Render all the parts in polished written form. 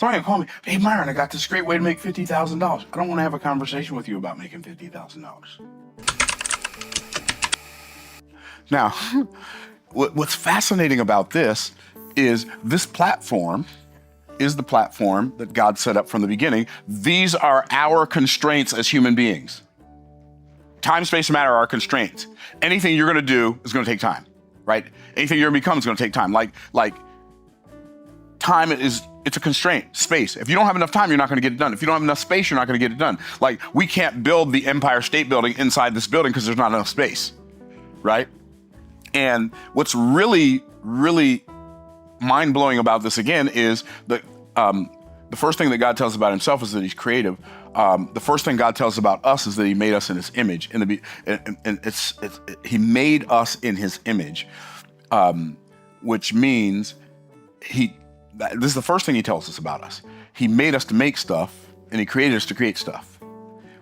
Somebody call me, hey, Myron, I got this great way to make $50,000. I don't want to have a conversation with you about making $50,000. Now, what's fascinating about this is this platform is the platform that God set up from the beginning. These are our constraints as human beings. Time, space, and matter are our constraints. Anything you're going to do is going to take time, right? Anything you're going to become is going to take time. Like time it's a constraint. Space. If you don't have enough time, you're not going to get it done. If you don't have enough space, you're not going to get it done. Like, we can't build the Empire State Building inside this building because there's not enough space, right? And what's really, really mind-blowing about this again is that the first thing that God tells about himself is that he's creative. The first thing God tells about us is that he made us in his image. He made us in his image, which means this is the first thing he tells us about us. He made us to make stuff, and he created us to create stuff,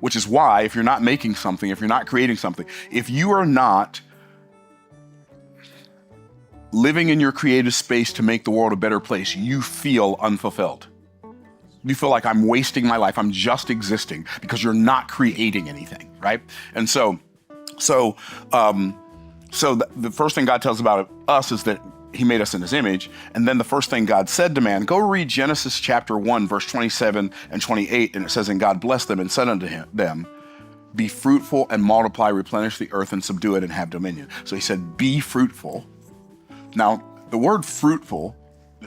which is why if you're not making something, if you're not creating something, if you are not living in your creative space to make the world a better place, you feel unfulfilled. You feel like I'm wasting my life. I'm just existing because you're not creating anything, right? And so the first thing God tells about us is that he made us in his image. And then the first thing God said to man, go read Genesis chapter 1, verse 27 and 28. And it says, and God blessed them and said unto them, be fruitful and multiply, replenish the earth and subdue it and have dominion. So he said, be fruitful. Now, the word fruitful,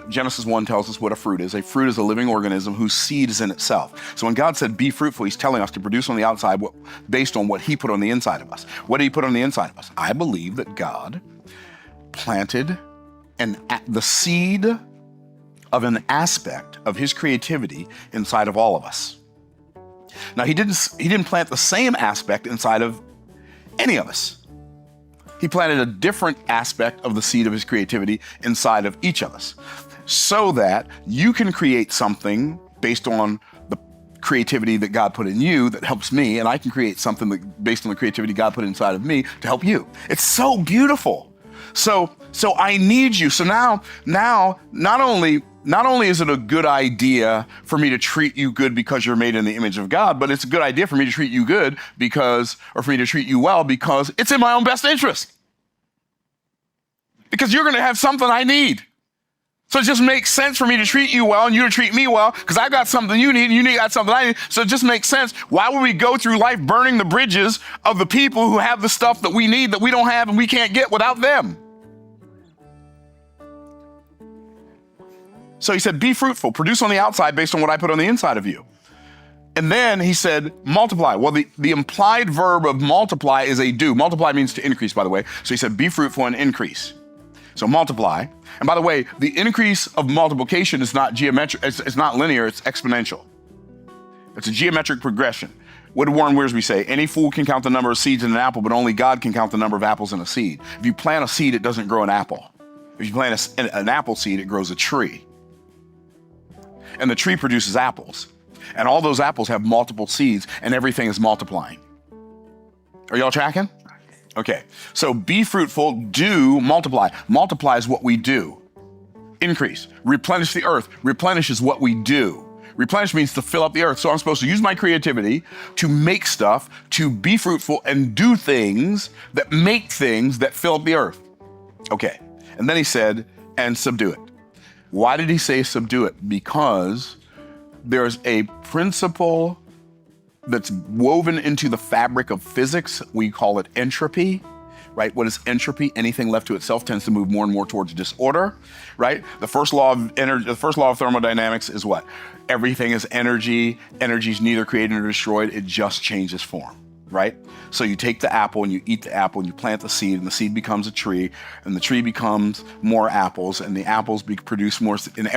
Genesis 1 tells us what a fruit is. A fruit is a living organism whose seed is in itself. So when God said, be fruitful, he's telling us to produce on the outside based on what he put on the inside of us. What did he put on the inside of us? I believe that God planted the seed of an aspect of his creativity inside of all of us. Now, he didn't plant the same aspect inside of any of us. He planted a different aspect of the seed of his creativity inside of each of us so that you can create something based on the creativity that God put in you that helps me, and I can create something based on the creativity God put inside of me to help you. It's so beautiful. So I need you. So now, not only is it a good idea for me to treat you good because you're made in the image of God, but it's a good idea for me to treat you good or for me to treat you well because it's in my own best interest. Because you're going to have something I need. So it just makes sense for me to treat you well and you to treat me well because I got something you need and you got something I need. So it just makes sense. Why would we go through life burning the bridges of the people who have the stuff that we need that we don't have and we can't get without them? So he said, be fruitful, produce on the outside based on what I put on the inside of you. And then he said, multiply. Well, the implied verb of multiply is a do. Multiply means to increase, by the way. So he said, be fruitful and increase. So multiply. And by the way, the increase of multiplication is not geometric. It's not linear. It's exponential. It's a geometric progression. What did Warren Wiersbe say? Any fool can count the number of seeds in an apple, but only God can count the number of apples in a seed. If you plant a seed, it doesn't grow an apple. If you plant an apple seed, it grows a tree. And the tree produces apples. And all those apples have multiple seeds, and everything is multiplying. Are y'all tracking? Okay, so be fruitful, do multiply. Multiply is what we do. Increase, replenish the earth. Replenish is what we do. Replenish means to fill up the earth. So I'm supposed to use my creativity to make stuff, to be fruitful and do things that make things that fill up the earth. Okay, and then he said, and subdue it. Why did he say subdue it? Because there's a principle that's woven into the fabric of physics. We call it entropy, right? What is entropy? Anything left to itself tends to move more and more towards disorder, right? The first law of thermodynamics is what? Everything is energy. Energy is neither created nor destroyed. It just changes form, right? So you take the apple and you eat the apple and you plant the seed becomes a tree and the tree becomes more apples and the apples produce more, and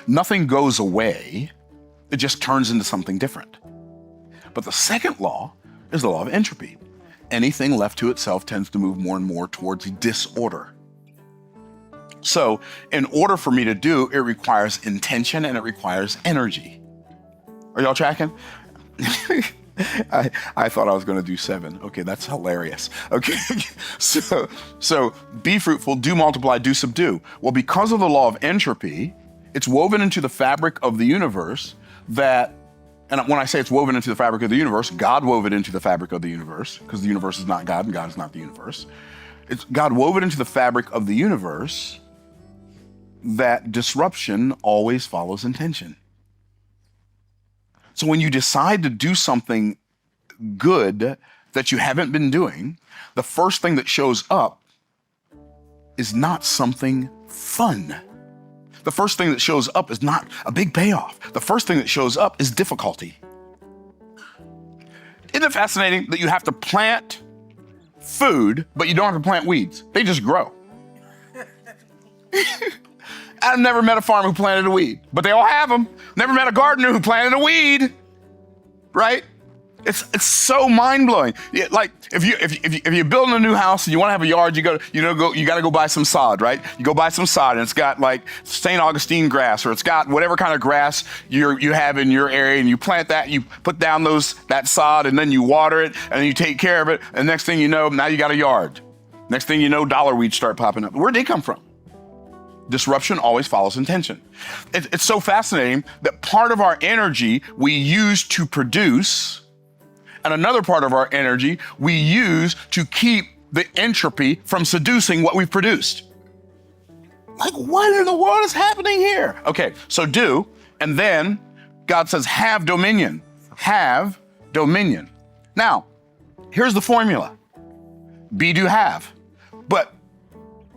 nothing goes away. It just turns into something different. But the second law is the law of entropy. Anything left to itself tends to move more and more towards disorder. So in order for me to do, it requires intention and it requires energy. Are y'all tracking? I thought I was going to do 7. Okay, that's hilarious. Okay, so be fruitful, do multiply, do subdue. Well, because of the law of entropy, It's woven into the fabric of the universe that, and when I say it's woven into the fabric of the universe, God wove it into the fabric of the universe, because the universe is not God and God is not the universe. It's God wove it into the fabric of the universe that disruption always follows intention. So when you decide to do something good that you haven't been doing, the first thing that shows up is not something fun. The first thing that shows up is not a big payoff. The first thing that shows up is difficulty. Isn't it fascinating that you have to plant food, but you don't have to plant weeds? They just grow. I've never met a farmer who planted a weed, but they all have them. Never met a gardener who planted a weed, right? It's so mind-blowing. Like if you're building a new house and you want to have a yard, you got to go buy some sod, right? You go buy some sod and it's got like St. Augustine grass, or it's got whatever kind of grass you have in your area, and you plant that, you put down that sod, and then you water it and then you take care of it, and next thing you know, now you got a yard. Next thing you know, dollar weeds start popping up. Where'd they come from? Disruption always follows intention. It's so fascinating that part of our energy we use to produce, and another part of our energy we use to keep the entropy from seducing what we've produced. Like, what in the world is happening here? Okay, so do, and then God says, have dominion. Have dominion. Now, here's the formula. Be, do, have. But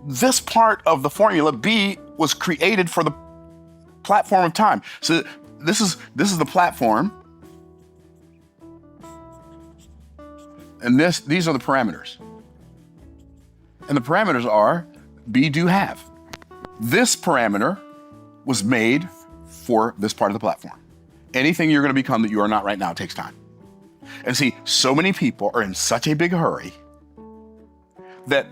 this part of the formula, be, was created for the platform of time. So this is the platform. And these are the parameters. And the parameters are be, do, have. This parameter was made for this part of the platform. Anything you're going to become that you are not right now takes time. And see, so many people are in such a big hurry that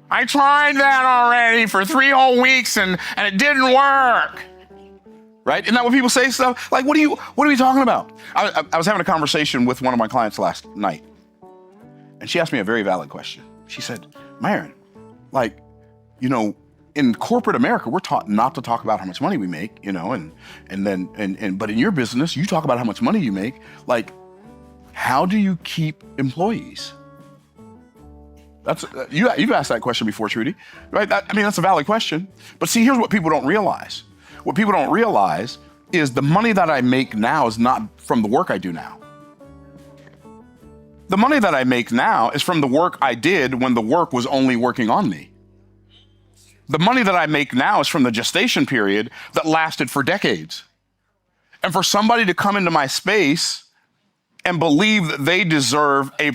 I tried that already for 3 whole weeks and it didn't work. Right? Isn't that what people say stuff? Like, what are we talking about? I was having a conversation with one of my clients last night. And she asked me a very valid question. She said, Myron, like, in corporate America, we're taught not to talk about how much money we make, but in your business, you talk about how much money you make. Like, how do you keep employees? You've asked that question before, Trudy, right? That's a valid question. But see, here's what people don't realize. What people don't realize is the money that I make now is not from the work I do now. The money that I make now is from the work I did when the work was only working on me. The money that I make now is from the gestation period that lasted for decades. And for somebody to come into my space and believe that they deserve a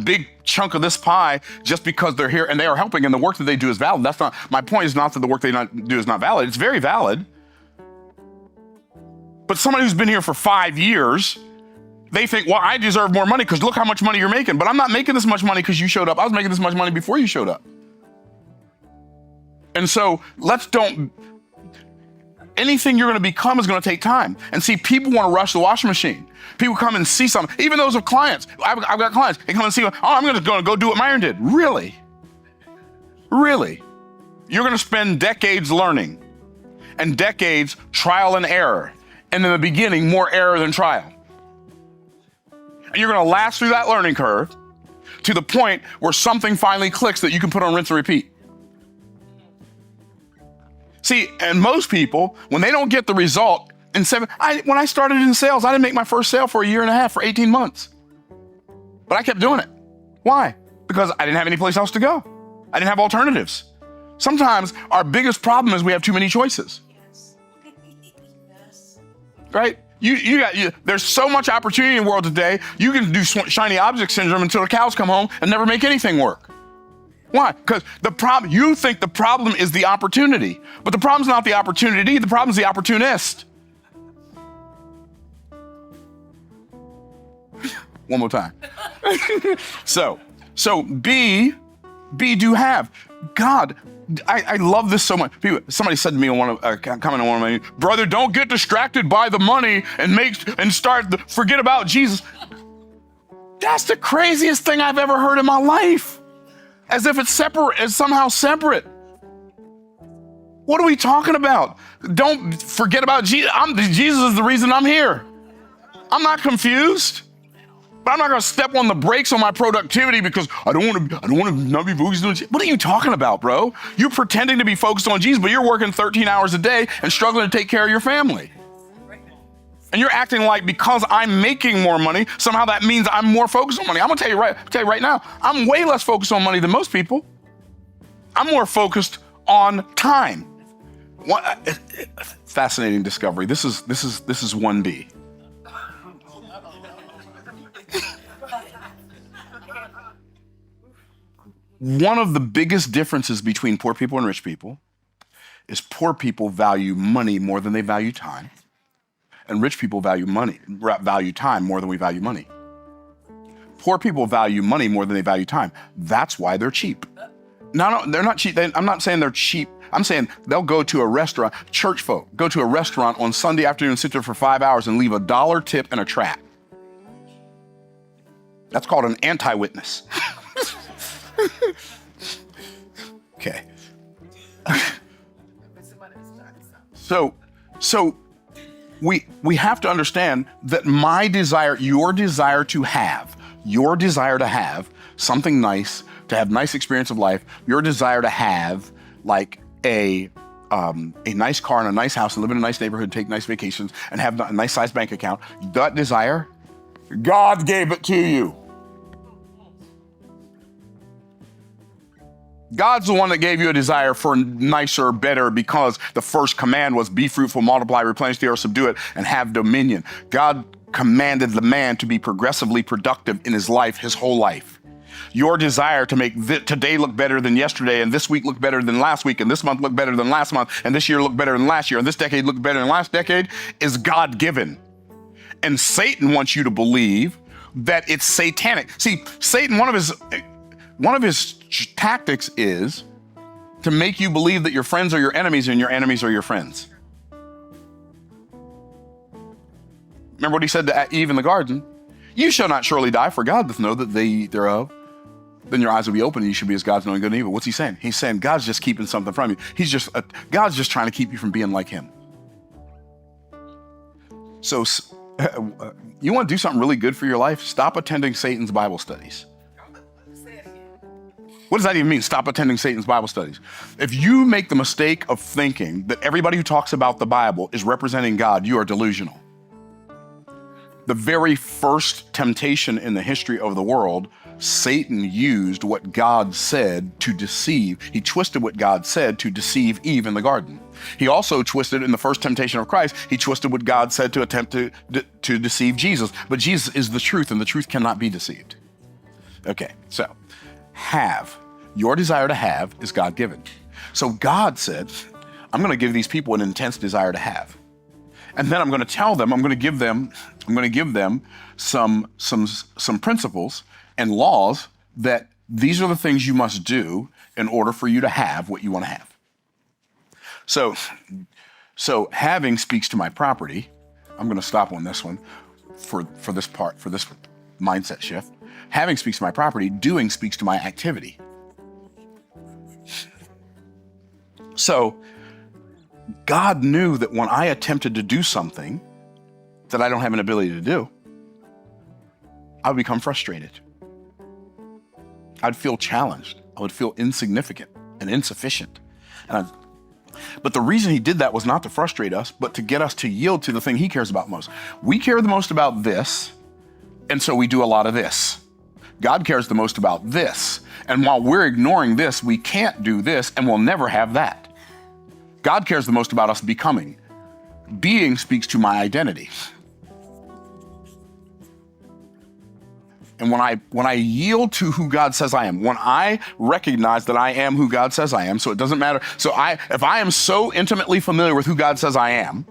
big chunk of this pie just because they're here and they are helping and the work that they do is valid. That's not, my point is not that the work they do is not valid. It's very valid. But somebody who's been here for 5 years, they think, well, I deserve more money because look how much money you're making. But I'm not making this much money because you showed up. I was making this much money before you showed up. And so anything you're going to become is going to take time. And see, people want to rush the washing machine. People come and see something. Even those of clients. I've got clients. They come and see, I'm going to go do what Myron did. Really? Really? You're going to spend decades learning and decades trial and error. And in the beginning, more error than trial. And you're going to last through that learning curve to the point where something finally clicks that you can put on rinse and repeat. See, and most people, when they don't get the result when I started in sales, I didn't make my first sale for 1.5 years, for 18 months. But I kept doing it. Why? Because I didn't have any place else to go. I didn't have alternatives. Sometimes our biggest problem is we have too many choices. Yes. Right? There's so much opportunity in the world today, you can do shiny object syndrome until the cows come home and never make anything work. Why? Because you think the problem is the opportunity, but the problem's not the opportunity, the problem's the opportunist. One more time. So be, do, have. God, I love this so much. Somebody said to me comment on one of my, brother, don't get distracted by the money and forget about Jesus. That's the craziest thing I've ever heard in my life. As if it's separate, it's somehow separate. What are we talking about? Don't forget about Jesus. Jesus is the reason I'm here. I'm not confused. But I'm not going to step on the brakes on my productivity because I don't want to not be focused on Jesus. What are you talking about, bro? You're pretending to be focused on Jesus, but you're working 13 hours a day and struggling to take care of your family. And you're acting like because I'm making more money, somehow that means I'm more focused on money. I'm going to tell you right now, I'm way less focused on money than most people. I'm more focused on time. Fascinating discovery. This is 1B. One of the biggest differences between poor people and rich people is poor people value money more than they value time, and rich people value time more than we value money. Poor people value money more than they value time. That's why they're cheap. No, they're not cheap. I'm not saying they're cheap. I'm saying they'll go to a restaurant, church folk, go to a restaurant on Sunday afternoon, sit there for 5 hours and leave a $1 tip in a trap. That's called an anti-witness. Okay. So we have to understand that my desire, your desire to have something nice, to have nice experience of life, your desire to have like a nice car and a nice house and live in a nice neighborhood, take nice vacations and have a nice sized bank account, that desire, God gave it to you. God's the one that gave you a desire for nicer, better, because the first command was be fruitful, multiply, replenish the earth, subdue it, and have dominion. God commanded the man to be progressively productive in his life, his whole life. Your desire to make today look better than yesterday, and this week look better than last week, and this month look better than last month, and this year look better than last year, and this decade look better than last decade is God-given. And Satan wants you to believe that it's satanic. See, Satan, one of his tactics is to make you believe that your friends are your enemies and your enemies are your friends. Remember what he said to Eve in the garden? You shall not surely die, for God doth know that they eat thereof. Then your eyes will be open and you should be as gods knowing good and evil. What's he saying? He's saying God's just keeping something from you. God's just trying to keep you from being like him. So you want to do something really good for your life? Stop attending Satan's Bible studies. What does that even mean? Stop attending Satan's Bible studies. If you make the mistake of thinking that everybody who talks about the Bible is representing God, you are delusional. The very first temptation in the history of the world, Satan used what God said to deceive. He twisted what God said to deceive Eve in the garden. He also twisted in the first temptation of Christ, he twisted what God said to attempt to deceive Jesus. But Jesus is the truth, and the truth cannot be deceived. Okay, so your desire to have is God-given. So God said, I'm going to give these people an intense desire to have. And then I'm going to tell them, I'm going to give them some principles and laws that these are the things you must do in order for you to have what you want to have. So having speaks to my property. I'm going to stop on this one for this mindset shift. Having speaks to my property, doing speaks to my activity. So God knew that when I attempted to do something that I don't have an ability to do, I would become frustrated. I'd feel challenged. I would feel insignificant and insufficient. But the reason he did that was not to frustrate us, but to get us to yield to the thing he cares about most. We care the most about this, and so we do a lot of this. God cares the most about this. And while we're ignoring this, we can't do this, and we'll never have that. God cares the most about us becoming. Being speaks to my identity. And when I yield to who God says I am, when I recognize that I am who God says I am, so it doesn't matter. So if I am so intimately familiar with who God says I am,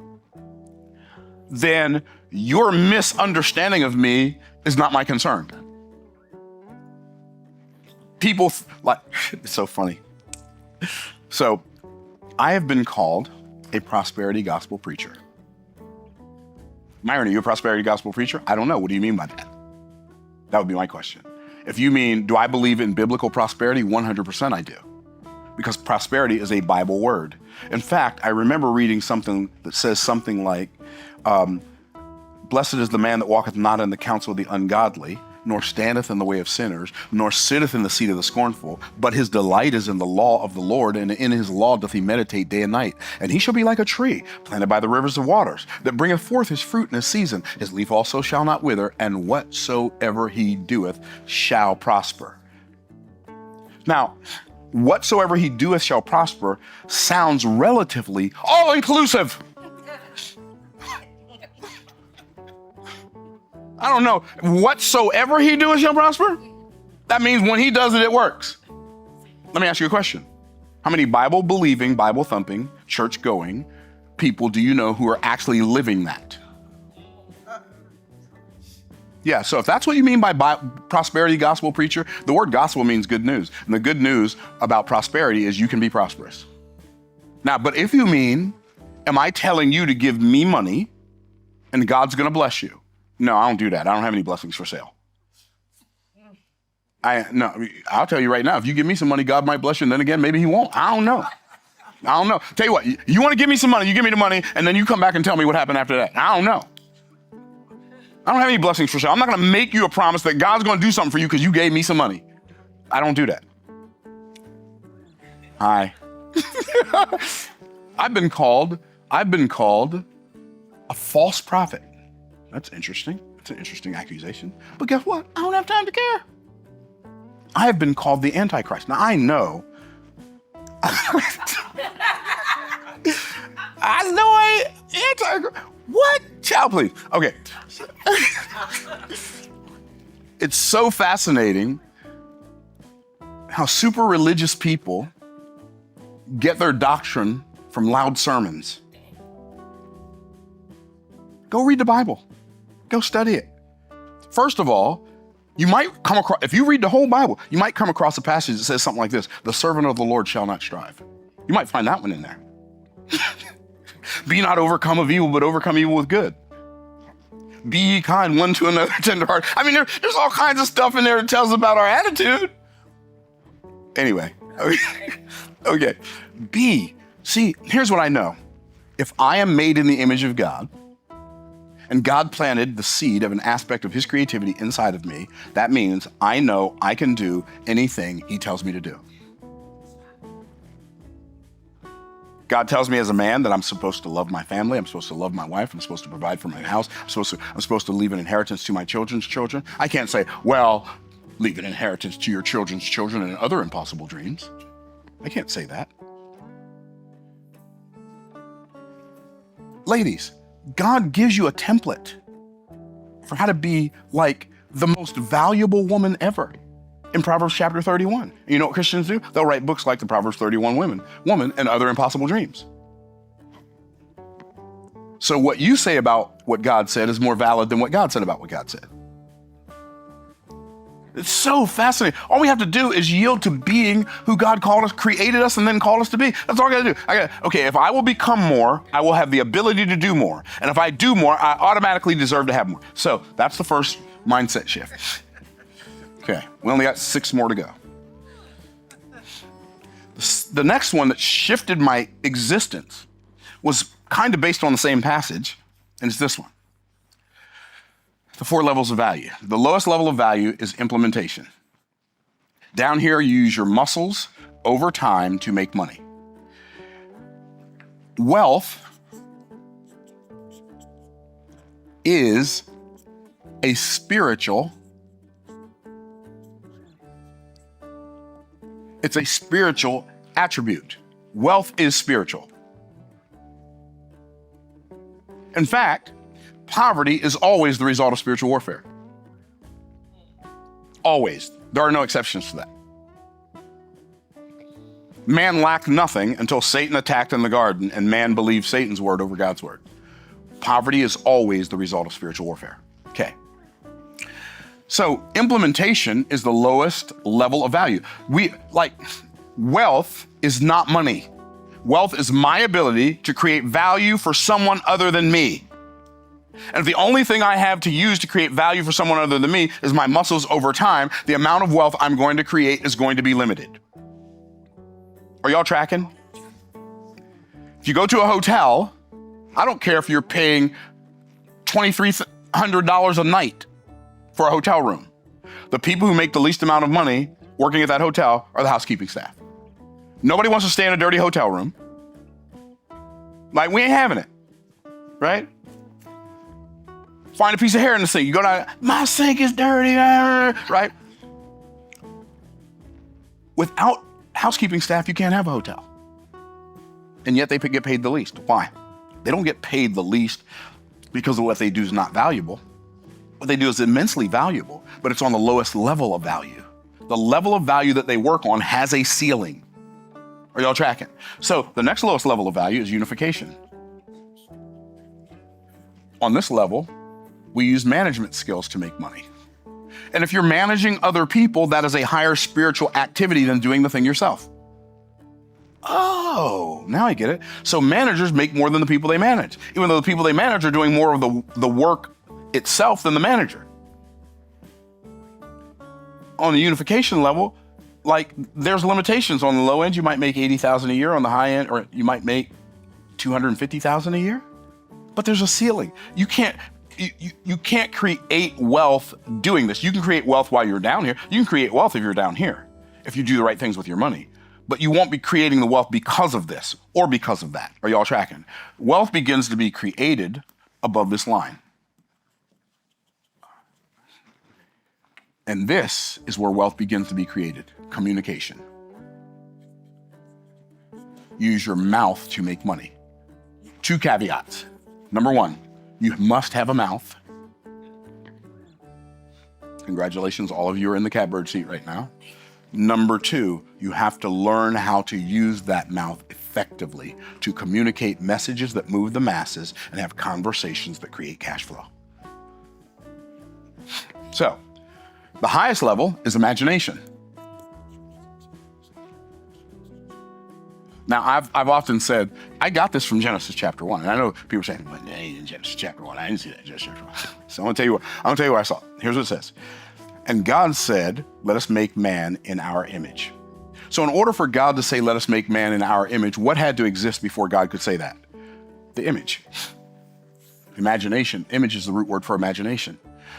then your misunderstanding of me is not my concern. People it's so funny. So I have been called a prosperity gospel preacher. Myron, are you a prosperity gospel preacher? I don't know. What do you mean by that? That would be my question. If you mean, do I believe in biblical prosperity? 100% I do. because prosperity is a Bible word. In fact, I remember reading something that says something like, blessed is the man that walketh not in the counsel of the ungodly, nor standeth in the way of sinners, nor sitteth in the seat of the scornful, but his delight is in the law of the Lord, and in his law doth he meditate day and night. And he shall be like a tree planted by the rivers of waters, that bringeth forth his fruit in his season. His leaf also shall not wither, and whatsoever he doeth shall prosper. Now, whatsoever he doeth shall prosper sounds relatively all-inclusive. I don't know. Whatsoever he doeth shall prosper? That means when he does it, it works. Let me ask you a question. How many Bible-believing, Bible-thumping, church-going people do you know who are actually living that? Yeah, so if that's what you mean by prosperity gospel preacher, the word gospel means good news. And the good news about prosperity is you can be prosperous. Now, but if you mean, am I telling you to give me money and God's going to bless you? No, I don't do that. I don't have any blessings for sale. I'll tell you right now, if you give me some money, God might bless you, and then again, maybe he won't. I don't know. Tell you what, you want to give me some money, you give me the money, and then you come back and tell me what happened after that. I don't know. I don't have any blessings for sale. I'm not going to make you a promise that God's going to do something for you because you gave me some money. I don't do that. Hi. I've been called a false prophet. That's interesting. It's an interesting accusation. But guess what? I don't have time to care. I have been called the Antichrist. Now, I know. Antichrist. What? Child, please. Okay. It's so fascinating how super religious people get their doctrine from loud sermons. Go read the Bible. Go study it. First of all, you might come across, if you read the whole Bible, you might come across a passage that says something like this: the servant of the Lord shall not strive. You might find that one in there. Be not overcome of evil, but overcome evil with good. Be ye kind one to another, tenderhearted. I mean, there's all kinds of stuff in there that tells us about our attitude. Anyway, okay. See, here's what I know. If I am made in the image of God, and God planted the seed of an aspect of his creativity inside of me, that means I know I can do anything he tells me to do. God tells me as a man that I'm supposed to love my family, I'm supposed to love my wife, I'm supposed to provide for my house, I'm supposed to leave an inheritance to my children's children. I can't say, well, leave an inheritance to your children's children and other impossible dreams. I can't say that. Ladies, God gives you a template for how to be like the most valuable woman ever in Proverbs chapter 31. And you know what Christians do? They'll write books like the Proverbs 31 Woman and Other Impossible Dreams. So what you say about what God said is more valid than what God said about what God said. It's so fascinating. All we have to do is yield to being who God called us, created us, and then called us to be. That's all I gotta do. Okay, if I will become more, I will have the ability to do more. And if I do more, I automatically deserve to have more. So that's the first mindset shift. Okay, we only got 6 more to go. The next one that shifted my existence was kind of based on the same passage, and it's this one. The 4 levels of value. The lowest level of value is implementation. Down here, you use your muscles over time to make money. Wealth is a spiritual, it's a spiritual attribute. Wealth is spiritual. In fact, poverty is always the result of spiritual warfare. Always. There are no exceptions to that. Man lacked nothing until Satan attacked in the garden and man believed Satan's word over God's word. Poverty is always the result of spiritual warfare. Okay. So implementation is the lowest level of value. Wealth is not money. Wealth is my ability to create value for someone other than me. And if the only thing I have to use to create value for someone other than me is my muscles over time, the amount of wealth I'm going to create is going to be limited. Are y'all tracking? If you go to a hotel, I don't care if you're paying $2,300 a night for a hotel room. The people who make the least amount of money working at that hotel are the housekeeping staff. Nobody wants to stay in a dirty hotel room. Like, we ain't having it, right? Find a piece of hair in the sink. You go down, my sink is dirty, right? Without housekeeping staff, you can't have a hotel. And yet they get paid the least. Why? They don't get paid the least because of what they do is not valuable. What they do is immensely valuable, but it's on the lowest level of value. The level of value that they work on has a ceiling. Are y'all tracking? So the next lowest level of value is unification. On this level, we use management skills to make money. And if you're managing other people, that is a higher spiritual activity than doing the thing yourself. Oh, now I get it. So managers make more than the people they manage, even though the people they manage are doing more of the work itself than the manager. On the unification level, like, there's limitations. On the low end, you might make $80,000 a year. On the high end, or you might make $250,000 a year. But there's a ceiling. You can't create wealth doing this. You can create wealth while you're down here. You can create wealth if you're down here, if you do the right things with your money. But you won't be creating the wealth because of this or because of that. Are y'all tracking? Wealth begins to be created above this line. And this is where wealth begins to be created: communication. Use your mouth to make money. 2 caveats. Number 1, you must have a mouth. Congratulations, all of you are in the catbird seat right now. Number 2, you have to learn how to use that mouth effectively to communicate messages that move the masses and have conversations that create cash flow. So, the highest level is imagination. Now, I've often said, I got this from Genesis chapter 1. And I know people are saying, well, that ain't in Genesis chapter 1. I didn't see that in Genesis chapter 1. So I'm gonna tell you what I saw. Here's what it says. And God said, let us make man in our image. So in order for God to say, let us make man in our image, what had to exist before God could say that? The image. Imagination. Image is the root word for imagination.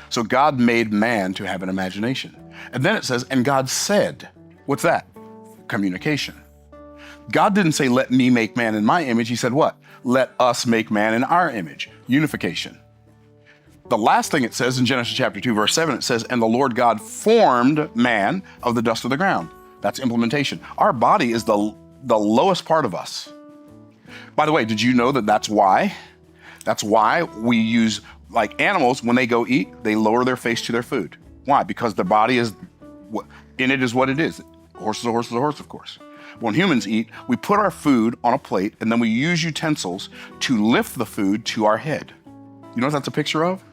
So God made man to have an imagination. And then it says, and God said, what's that? Communication. God didn't say, let me make man in my image. He said what? Let us make man in our image. Unification. The last thing it says in Genesis chapter 2, verse 7, it says, and the Lord God formed man of the dust of the ground. That's implementation. Our body is the lowest part of us. By the way, did you know that that's why? That's why we use, like animals, when they go eat, they lower their face to their food. Why? Because their body is, in it is what it is. A horse is a horse is a horse, of course. When humans eat, we put our food on a plate and then we use utensils to lift the food to our head. You know what that's a picture of?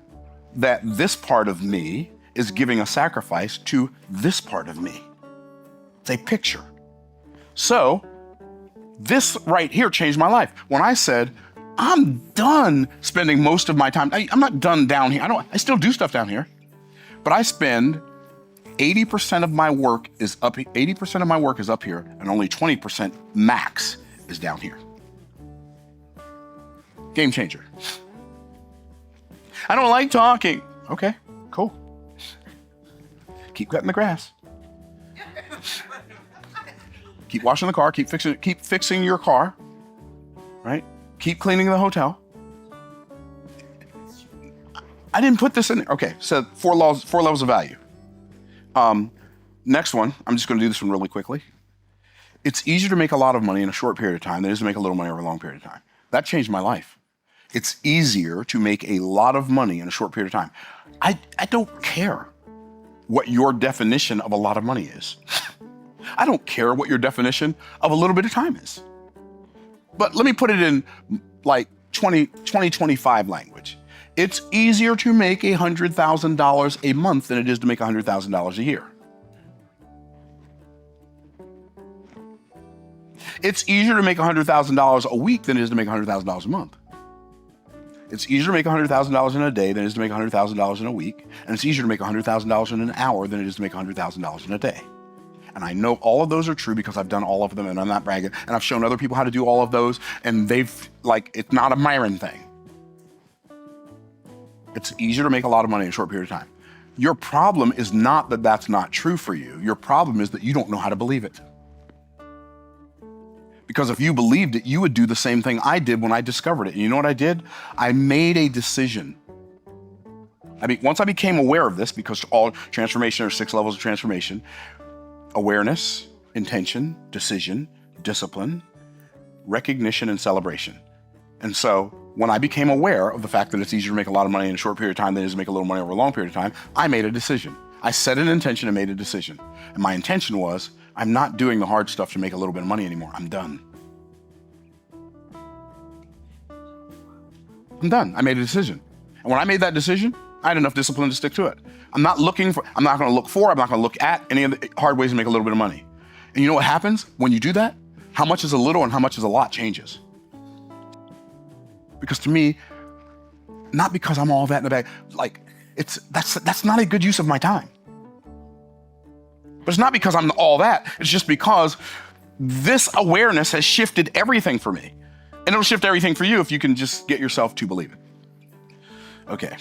That this part of me is giving a sacrifice to this part of me. It's a picture. So this right here changed my life. When I said, I'm done spending most of my time, I'm not done down here. I still do stuff down here, but I spend 80% of my work is up. 80% of my work is up here, and only 20% max is down here. Game changer. I don't like talking. Okay, cool. Keep cutting the grass. Keep washing the car. Keep fixing your car. Right? Keep cleaning the hotel. I didn't put this in there. Okay, so 4 levels of value. Next one, I'm just going to do this one really quickly. It's easier to make a lot of money in a short period of time than it is to make a little money over a long period of time. That changed my life. It's easier to make a lot of money in a short period of time. I don't care what your definition of a lot of money is. I don't care what your definition of a little bit of time is. But let me put it in like 2025 language. It's easier to make $100,000 a month than it is to make $100,000 a year. It's easier to make $100,000 a week than it is to make $100,000 a month. It's easier to make $100,000 in a day than it is to make $100,000 in a week. And it's easier to make $100,000 in an hour than it is to make $100,000 in a day. And I know all of those are true because I've done all of them, and I'm not bragging. And I've shown other people how to do all of those, and it's not a Myron thing. It's easier to make a lot of money in a short period of time. Your problem is not that that's not true for you. Your problem is that you don't know how to believe it. Because if you believed it, you would do the same thing I did when I discovered it. And you know what I did? I made a decision. Once I became aware of this, because all transformation are 6 levels of transformation: awareness, intention, decision, discipline, recognition, and celebration. And so when I became aware of the fact that it's easier to make a lot of money in a short period of time than it is to make a little money over a long period of time, I made a decision. I set an intention and made a decision. And my intention was, I'm not doing the hard stuff to make a little bit of money anymore. I'm done. I'm done. I made a decision. And when I made that decision, I had enough discipline to stick to it. I'm not going to look at any of the hard ways to make a little bit of money. And you know what happens when you do that? How much is a little and how much is a lot changes. Because to me, not because I'm all that in the bag, that's not a good use of my time. But it's not because I'm all that, it's just because this awareness has shifted everything for me. And it'll shift everything for you if you can just get yourself to believe it. Okay.